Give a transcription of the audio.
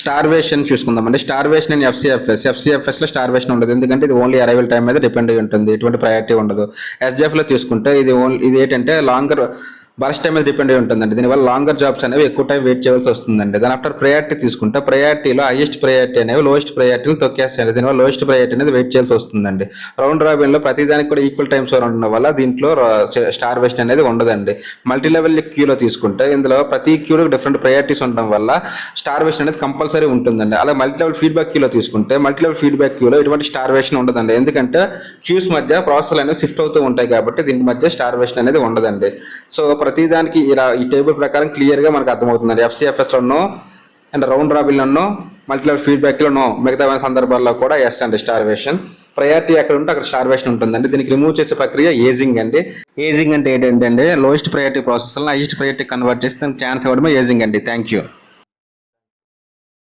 Starvation చూసుకుందామండి. Starvation and ఎఫ్సిఎఫ్ఎస్లో starvation ఉండదు, ఎందుకంటే ఇది ఓన్లీ అరైవల్ టైం మీద డిపెండ్ అయి ఉంటుంది, ఎటువంటి ప్రయారిటీ ఉండదు. ఎస్జెఫ్లో తీసుకుంటే ఇది ఏంటంటే లాంగర్ బర్స్ట్ టైం మీద డిపెండ్ అయి ఉంటుందండి. దీనివల్ల లాంగర్ జాబ్స్ అనేవి ఎక్కువ టైం వెయిట్ చేయాల్సి వస్తుందండి. దాని ఆఫ్టర్ ప్రయారిటీ తీసుకుంటే ప్రయారిటీలో హైయెస్ట్ ప్రయారిటీ అనేవి లోయెస్ట్ ప్రయారిటీని తొక్కేస్తాయండి. దీనివల్ల లోయెస్ట్ ప్రయారిటీ అనేది వెయిట్ చేయాల్సి వస్తుందండి. రౌండ్ రాబిన్లో ప్రతిదానికి కూడా ఈక్వల్ టైమ్స్ ఉండడం వల్ల దీంట్లో స్టార్వేషన్ అనేది ఉండదండి. మల్టీ లెవెల్ క్యూలో తీసుకుంటే ఇందులో ప్రతి క్యూలో డిఫరెంట్ ప్రయారిటీస్ ఉండడం వల్ల స్టార్వేషన్ అనేది కంపల్సరీ ఉంటుందండి. అలా మల్టీ లెవెల్ ఫీడ్బ్యాక్ క్యూలో తీసుకుంటే మల్టీ లెవెల్ ఫీడ్బ్యాక్ క్యూలో ఎటువంటి స్టార్వేషన్ ఉండదండి, ఎందుకంటే క్యూస్ మధ్య ప్రాసెస్లు అనేవి షిఫ్ట్ అవుతూ ఉంటాయి కాబట్టి దీని మధ్య స్టార్వేషన్ అనేది ఉండదండి. సో ప్రతిదానికి ఇలా ఈ టేబుల్ ప్రకారం క్లియర్గా మనకు అర్థమవుతుందండి. ఎఫ్సిఎఫ్ఎస్లోనో అండ్ రౌండ్ రాబిన్లోనో మల్టీ లెవెల్ ఫీడ్బ్యాక్లోనో మిగతా సందర్భాల్లో కూడా ఎస్ అండి స్టార్వేషన్. ప్రయారిటీ ఎక్కడ ఉంటే అక్కడ స్టార్వేషన్ ఉంటుందండి. దీనికి రిమూవ్ చేసే ప్రక్రియ ఏజింగ్ అండి. ఏజింగ్ అంటే ఏంటంటే lowest priority process highest priority convert చేసి దానికి ఛాన్స్ ఇవ్వడమే ఏజింగ్ అండి. Thank you.